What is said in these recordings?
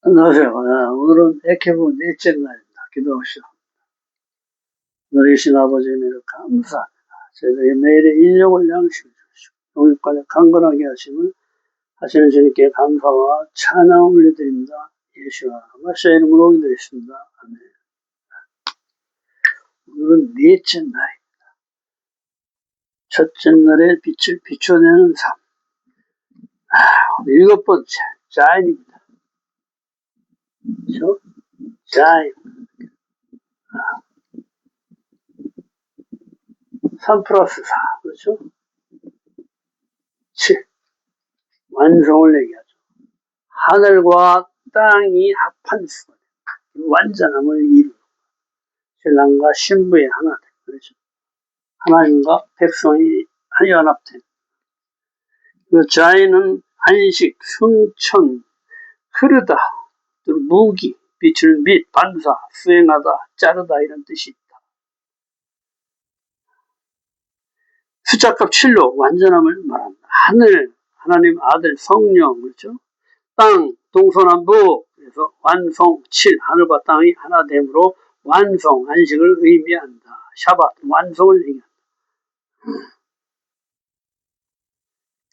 안녕하세요. 오늘은 에케부 넷째 날입니다. 기도합시다. 너희신 아버지 은혜를 감사합니다. 저희들에게 매일의 인력을 양식을 주시고 영육간에 강건하게 하시는 주님께 감사와 찬양 올려드립니다. 예수와 마시아 이름으로 기도했습니다. 아멘. 오늘은 넷째 날입니다. 첫째 날의 빛을 비춰내는 삶. 일곱 번째, 자인입니다. 그렇죠? 자인. 3 플러스 4. 그렇죠? 7. 완성을 얘기하죠. 하늘과 땅이 합한 수가 완전함을 이루는 신랑과 신부의 하나 됨. 그렇죠? 하나님과 백성이 연합된. 그 자인은 안식, 승천, 흐르다, 무기, 빛을 및, 반사, 수행하다, 자르다 이런 뜻이 있다. 숫자값 7로 완전함을 말한다. 하늘, 하나님 아들 성령, 그렇죠? 땅, 동서남북, 그래서 완성 7, 하늘과 땅이 하나됨으로 완성, 안식을 의미한다. 샤밧, 완성을 얘기한다.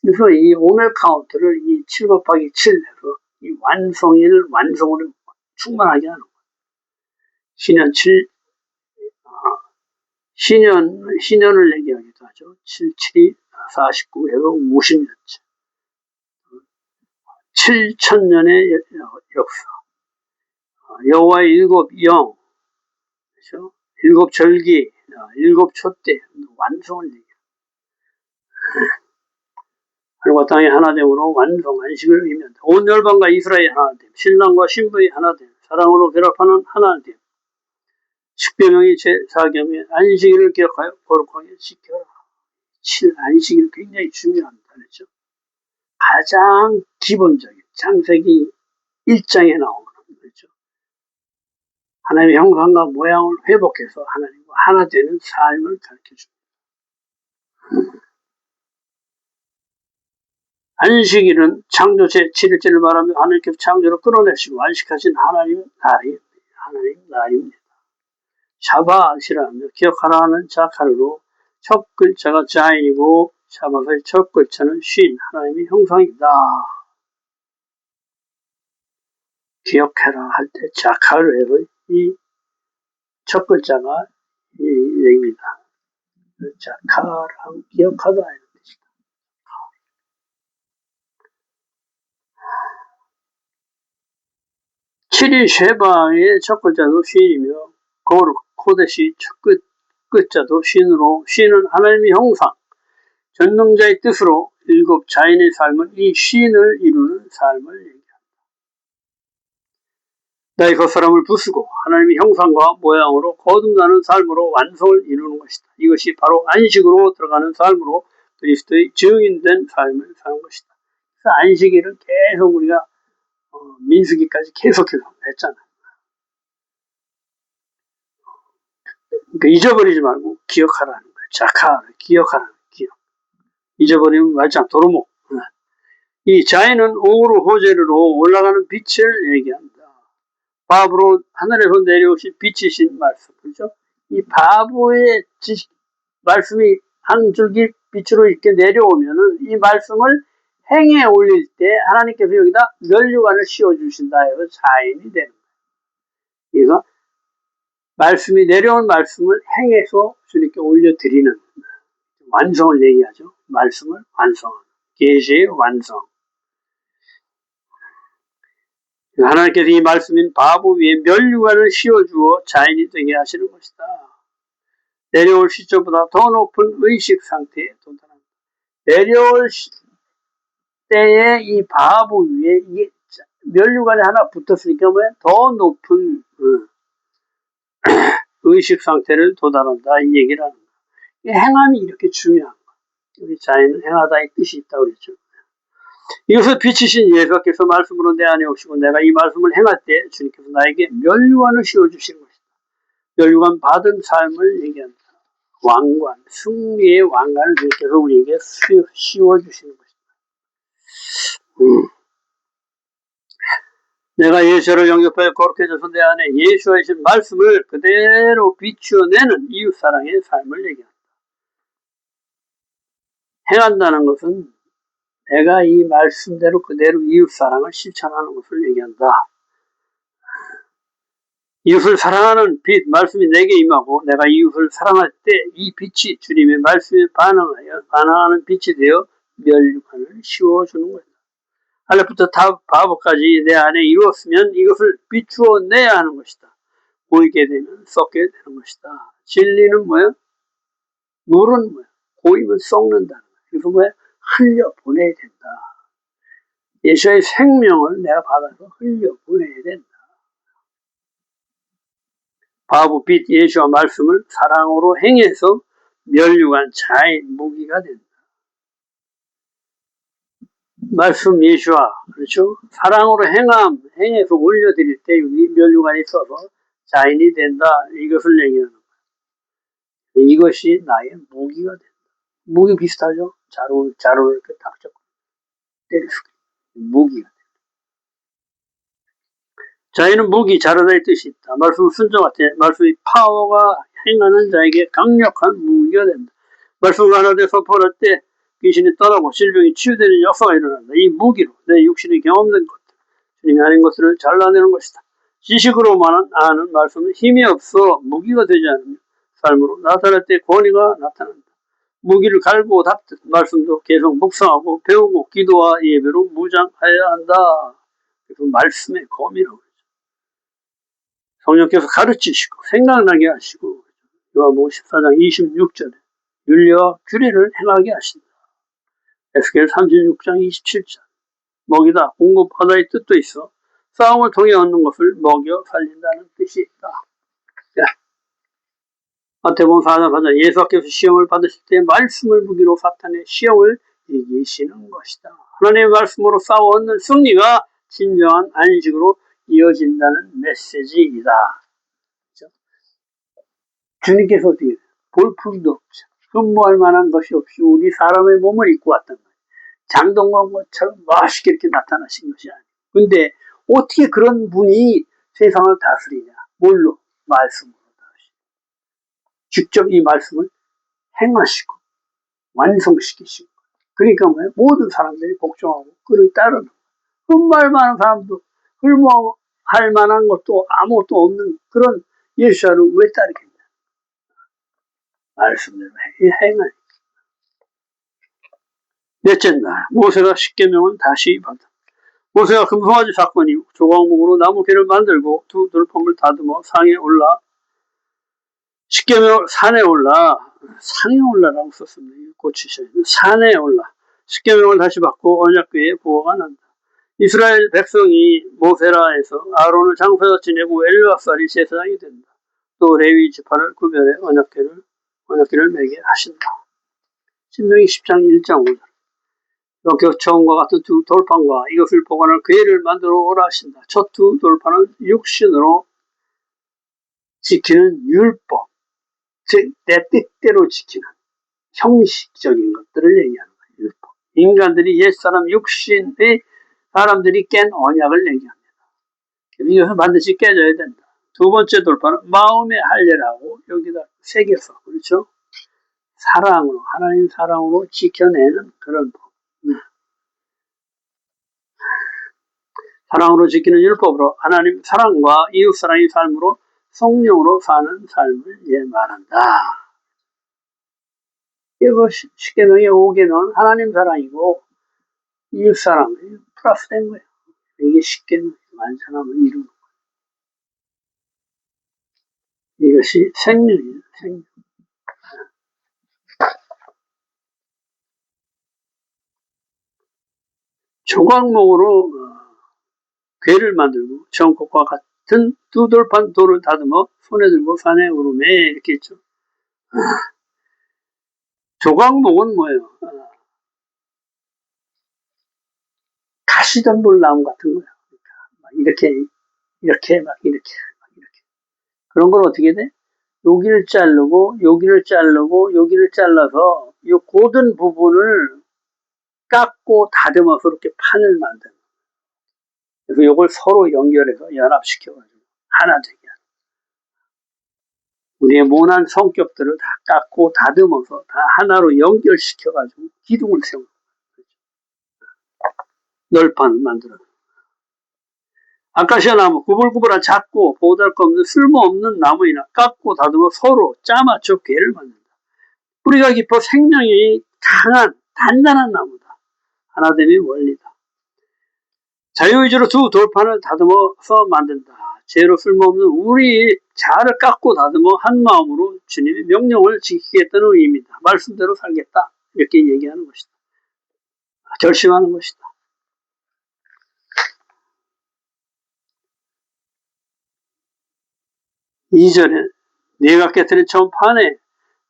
그래서 이 오멜 카운트를 이 7 곱하기 7해서 이 완성일 완성으로 충만하게 하는 거예요. 신년 7, 신년을 얘기하기도 하죠. 7, 7이 49해서 50년째. 7천년의 역사. 여호와의 일곱 영, 그렇죠? 일곱 절기, 일곱 촛대, 완성을 얘기해요. 하늘과 땅이 하나됨으로 완성, 안식을 의미한다. 온 열방과 이스라엘이 하나됨, 신랑과 신부의 하나됨, 사랑으로 결합하는 하나됨. 십계명이 제4계명의 안식일을 기억하여 거룩하게 지켜라. 7, 안식일 굉장히 중요합니다. 그렇죠? 가장 기본적인 창세기 1장에 나오는 거죠. 하나님의 형상과 모양을 회복해서 하나님과 하나 되는 삶을 가르쳐줍니다. 안식일은 창조 제7일째를 말하며 하나님께서 창조를 끌어내시고 안식하신 하나님 날입니다. 샤밧이라며 기억하라는 자카르로 첫 글자가 자인이고 샤밧의 첫 글자는 쉰, 하나님의 형상이다. 기억해라 할 때 자카르의 이 첫 글자가 이 얘기입니다. 자카르하고 기억하다 이런 뜻이다. 7이 쉐바의 첫 글자도 쉰이며 거룩, 코데시 첫 끝자도 쉰으로 쉰은 하나님의 형상, 전능자의 뜻으로 일곱 자인의 삶은 이 쉰을 이루는 삶을 얘기합니다. 나의 겉사람을 부수고 하나님의 형상과 모양으로 거듭나는 삶으로 완성을 이루는 것이다. 이것이 바로 안식으로 들어가는 삶으로 그리스도의 증인된 삶을 사는 것이다. 그래서 안식일을 계속 우리가 민수기까지 계속해서 했잖아요. 그러니까 잊어버리지 말고 기억하라는 거예요. 자카를 기억하라는 기억. 잊어버리면 말짱 도루묵. 이 자인은 오으로 호제르로 올라가는 빛을 얘기합니다. 바브로 하늘에서 내려오신 빛이신 말씀. 그렇죠? 이 바보의 말씀이 한 줄기 빛으로 이렇게 내려오면은 이 말씀을 행에 올릴 때 하나님께서 여기다 면류관을 씌워주신다 해서 자인이 되는 거예요. 그래서 말씀이 내려온 말씀을 행해서 주님께 올려드리는 완성을 얘기하죠. 말씀을 완성하는 계시의 완성. 하나님께서 이 말씀인 바보 위에 면류관을 씌워주어 자인이 되게 하시는 것이다. 내려올 시점보다 더 높은 의식 상태에 도달합니다. 내려올 때에 이 바보 위에 이게 면류관이 하나 붙었으니까 더 높은 의식 상태를 도달한다 이 얘기를 하는 거예요. 행함이 이렇게 중요한 거예요. 우리 자인은 행하다의 뜻이 있다고 그랬죠. 이것을 빛이신 예수께서 말씀으로 내 안에 오시고 내가 이 말씀을 행할 때 주님께서 나에게 면류관을 씌워주시는 것이다. 면류관 받은 삶을 얘기합니다. 왕관, 승리의 왕관을 주님께서 우리에게 씌워주시는 것입니다. 내가 예수를 영접하여 거룩해져서 내 안에 예수와 신 말씀을 그대로 비추어내는 이웃사랑의 삶을 얘기합니다. 행한다는 것은 내가 이 말씀대로 그대로 이웃사랑을 실천하는 것을 얘기한다. 이웃을 사랑하는 빛, 말씀이 내게 임하고 내가 이웃을 사랑할 때 이 빛이 주님의 말씀에 반응하는 빛이 되어 멸류관을 씌워주는 거다. 알레부터 바보까지 내 안에 이루었으면 이것을 비추어 내야 하는 것이다. 보이게 되면 썩게 되는 것이다. 진리는 뭐야? 물은 뭐야? 고이면 썩는다는 거야. 그래서 뭐야? 흘려보내야 된다. 예수의 생명을 내가 받아서 흘려보내야 된다. 바보 빛 예수와 말씀을 사랑으로 행해서 멸류관 자인 무기가 된다. 말씀 예수와 그렇죠? 사랑으로 행해서 올려드릴 때 여기 멸류관이 있어서 자인이 된다. 이것을 얘기하는 거예요. 이것이 나의 무기가 된다. 무기 비슷하죠? 자루 이렇게 딱 잡고 때릴 수 있는 무기가 된다. 자인은 무기, 자르다의 뜻이 있다. 말씀 순종한테 말씀의 파워가 행하는 자에게 강력한 무기가 된다. 말씀을 하나 돼 선포할 때 귀신이 떠나고 질병이 치유되는 역사가 일어난다. 이 무기로 내 육신이 경험된 것들, 주님이 아닌 것들을 잘라내는 것이다. 지식으로만 아는 말씀은 힘이 없어 무기가 되지 않으며 삶으로 나타날 때 권위가 나타난다. 무기를 갈고 닦듯 말씀도 계속 묵상하고 배우고 기도와 예배로 무장해야 한다. 그래서 말씀의 검이라고 그러죠. 성령께서 가르치시고 생각나게 하시고 요한복음 14장 26절에 윤리와 규례를 행하게 하신다. 에스겔 36장 27절 먹이다 공급하다의 뜻도 있어 싸움을 통해 얻는 것을 먹여 살린다는 뜻이 있다. 마태복음 4장 4절 예수께서 시험을 받으실 때 말씀을 무기로 사탄의 시험을 이기시는 것이다. 하나님의 말씀으로 싸워 얻는 승리가 진정한 안식으로 이어진다는 메시지이다. 그렇죠? 주님께서 어떻게 볼품도 없죠. 흠모할 만한 것이 없이 우리 사람의 몸을 입고 왔단 말이에요. 장동건 것처럼 멋있게 이렇게 나타나신 것이 아니에요. 근데 어떻게 그런 분이 세상을 다스리냐? 뭘로? 말씀으로 다스리고 직접 이 말씀을 행하시고 완성시키시고 그러니까 뭐예요? 모든 사람들이 복종하고 그를 따르는 흠모할 만한 사람도 흠모할 만한 것도 아무것도 없는 그런 예수를 왜 따르겠냐? 말씀대로 행하니. 넷째 날 모세가 십계명을 다시 받아. 모세가 금송아지 사건이 조각목으로 나무캐를 만들고 두 돌판을 다듬어 상에 올라 십계명 산에 올라 상에 올라라고 썼습니다. 고치셔야 돼요. 산에 올라 십계명을 다시 받고 언약궤에 보호가 난다. 이스라엘 백성이 모세라에서 아론을 장사로 지내고 엘르앗살이 제사장이 된다. 또 레위 지파를 구별해 언약궤를 매게 하신다. 신명기 10장 1장 5절 이렇게 처음과 같은 두 돌판과 이것을 보관할 궤를 만들어 오라 하신다. 첫 두 돌판은 육신으로 지키는 율법, 즉 내 뜻대로 지키는 형식적인 것들을 얘기하는 거예요. 율법. 인간들이 옛사람 육신의 사람들이 깬 언약을 얘기합니다. 이것은 반드시 깨져야 된다. 두 번째 돌파는 마음의 할례라고 여기다 새겨서 그렇죠? 사랑으로 하나님 사랑으로 지켜내는 그런 법. 사랑으로 지키는 율법으로 하나님 사랑과 이웃 사랑의 삶으로 성령으로 사는 삶을 말한다. 이거 10계명의 5계명은 하나님 사랑이고 이웃 사랑이 플러스된 거예요. 이게 10계명 완성함을 이루는 거예요. 이것이 생명이에요. 생명. 조각목으로 궤를 만들고 정곡과 같은 두 돌판 돌을 다듬어 손에 들고 산에 오르매 이렇게 했죠. 조각목은 뭐예요? 가시덤불 나무 같은 거예요. 그러니까 이렇게 그런 걸 어떻게 돼? 여기를 자르고 여기를 잘라서 이 고든 부분을 깎고 다듬어서 이렇게 판을 만드는 거예요. 그래서 이걸 서로 연결해서 연합시켜가지고 하나 되게 하는. 우리의 모난 성격들을 다 깎고 다듬어서 다 하나로 연결시켜가지고 기둥을 세우는 널판 만들어. 아카시아 나무 구불구불한 작고 보잘것없는 쓸모없는 나무이나 깎고 다듬어 서로 짜맞춰 괴를 만든다. 뿌리가 깊어 생명이 강한 단단한 나무다. 하나됨의 원리다. 자유의지로 두 돌판을 다듬어서 만든다. 죄로 쓸모없는 우리 자아를 깎고 다듬어 한 마음으로 주님의 명령을 지키겠다는 의미입니다. 말씀대로 살겠다. 이렇게 얘기하는 것이다. 결심하는 것이다. 이전에 네가 깨뜨린 처음 판에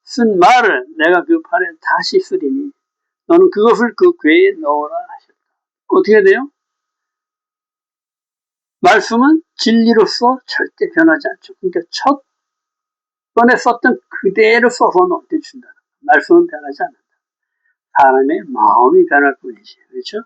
쓴 말을 내가 그 판에 다시 쓰리니 너는 그것을 그 궤에 넣어라 하셨다. 어떻게 돼요? 말씀은 진리로서 절대 변하지 않죠. 그러니까 첫 번에 썼던 그대로 써서 너한테 준다. 말씀은 변하지 않는다. 사람의 마음이 변할 뿐이지. 그렇죠?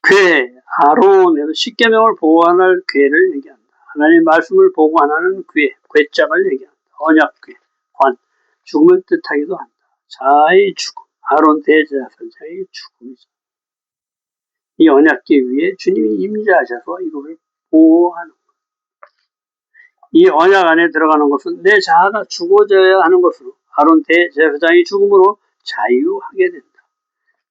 궤, 아론에서 십계명을 보완할 궤를 얘기한다. 하나님의 말씀을 보관하는 궤, 궤짝을 얘기한다. 언약궤, 관, 죽음을 뜻하기도 한다. 자의 죽음, 아론 대제사장의 죽음이죠. 이 언약궤 위에 주님이 임재하셔서 이것을 보호하는 것. 이 언약 안에 들어가는 것은 내 자아가 죽어져야 하는 것으로 아론 대제사장의 죽음으로 자유하게 된다.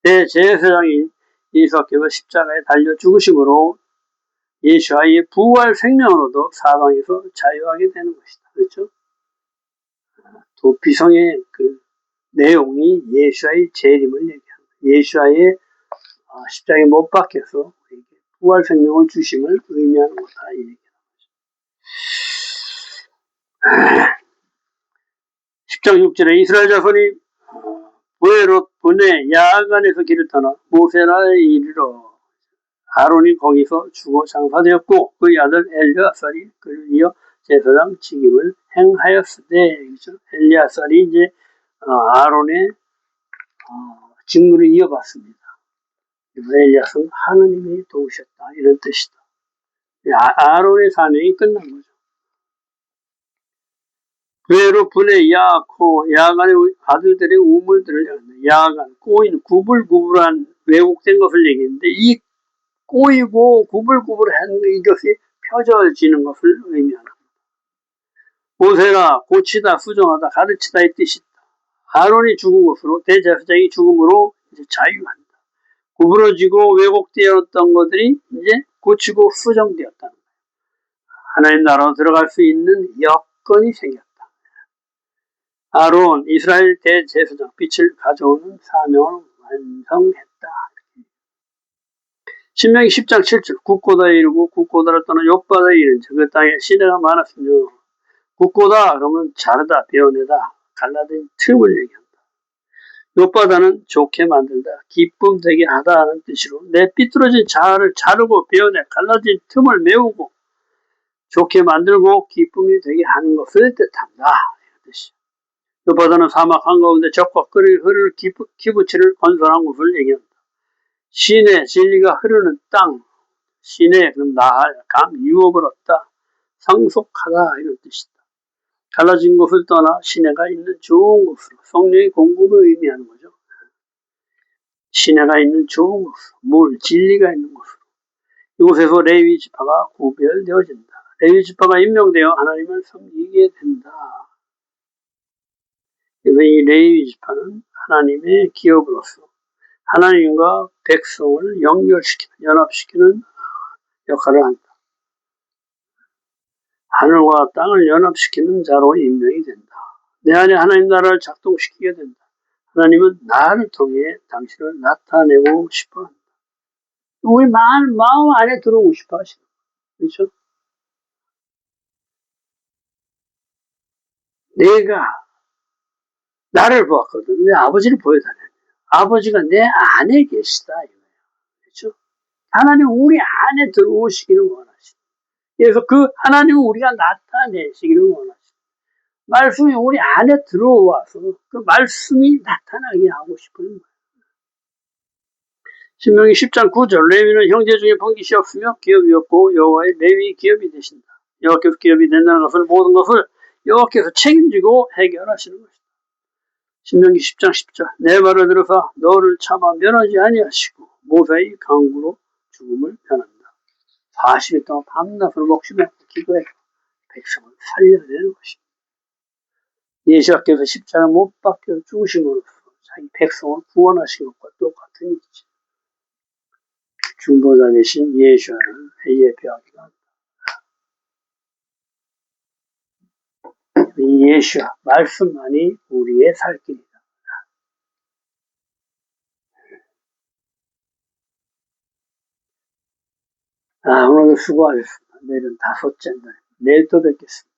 대제사장인 예수께서 십자가에 달려 죽으심으로 예수와의 부활 생명으로도 사방에서 자유하게 되는 것이다. 그렇죠? 도피성의 그 내용이 예수와의 재림을 얘기합니다. 예수와의 십자가에 못 박혀서 부활 생명을 주심을 의미하는 거다. 이 얘기입니다. 10장 6절에 이스라엘 자손이 보헤롯 분에 야간에서 길을 떠나 모세라에 이르러 아론이 거기서 죽어 장사되었고 그의 아들 엘리아살이 그를 이어 제사장 직임을 행하였으되 엘리아살이 이제 아론의 직무를 이어받습니다. 엘리아살은 하느님이 도우셨다 이런 뜻이다. 아론의 사명이 끝난 거죠. 외로 분의 야코 야간의 아들들의 우물들을 야간 꼬인 구불구불한 왜곡된 것을 얘기했는데 이 꼬이고 구불구불한 이것이 펴져지는 것을 의미합니다. 모세라 고치다 수정하다 가르치다 이 뜻이다. 아론이 죽은 것으로 대제사장이 죽음으로 이제 자유한다. 구부러지고 왜곡되었던 것들이 이제 고치고 수정되었다는 거예요. 하나님 나라로 들어갈 수 있는 여건이 생겼다. 아론 이스라엘 대제사장 빛을 가져오는 사명을 완성했다. 신명기 10장 7절 국고다에 이르고 국고다를 떠나 욥바다에 이른 그 땅에 시내가 많았으며 국고다 그러면 자르다 베어내다 갈라진 틈을 얘기한다. 욥바다는 좋게 만들다 기쁨 되게 하다 하는 뜻으로 내 삐뚤어진 자아를 자르고 베어내 갈라진 틈을 메우고 좋게 만들고 기쁨이 되게 하는 것을 뜻한다. 이런 뜻이죠. 욥바다는 사막 한가운데 적과 끓을 흐를 기부치를 건설한 곳을 얘기한다. 시내 진리가 흐르는 땅, 시내 그럼 나할 감 유업을 얻다, 상속하다 이런 뜻이다. 갈라진 곳을 떠나 시내가 있는 좋은 곳으로 성령의 공급을 의미하는 거죠. 시내가 있는 좋은 곳으로 물, 진리가 있는 곳으로 이곳에서 레위 지파가 구별되어진다. 레위 지파가 임명되어 하나님을 섬기게 된다. 그래서 이 레위 지파는 하나님의 기업으로서 하나님과 백성을 연결시키는, 연합시키는 역할을 한다. 하늘과 땅을 연합시키는 자로 임명이 된다. 내 안에 하나님 나라를 작동시키게 된다. 하나님은 나를 통해 당신을 나타내고 싶어 한다. 우리 마음 안에 들어오고 싶어 하시는 거예요. 그렇죠? 내가 나를 보았거든. 내 아버지를 보여달라는 거예요. 아버지가 내 안에 계시다. 이거예요. 그렇죠? 하나님 우리 안에 들어오시기를 원하시다. 그래서 그 하나님은 우리가 나타내시기를 원하시다. 말씀이 우리 안에 들어와서 그 말씀이 나타나게 하고 싶은 거예요. 신명기 10장 9절 레위는 형제 중에 번깃이 없으며 기업이 없고 여호와의 레위 기업이 되신다. 여호와께서 기업이 된다는 것을 모든 것을 여호와께서 책임지고 해결하시는 것이다. 신명기 10장 10절 내 말을 들어서 너를 차마 면하지 아니하시고 모세의 강구로 죽음을 면한다. 40일 동안 밤낮으로 목숨을 기도해 백성을 살려내는 것입니다. 예수께서 십자가 못 박혀 죽으심으로써 자기 백성을 구원하신 것과 똑같은 일이지. 중보자 대신 예수와는 예배하기가 한다. 이 예수와 말씀만이 우리의 살 길이다. 오늘도 수고하셨습니다. 내일은 5째 날. 내일 또 뵙겠습니다.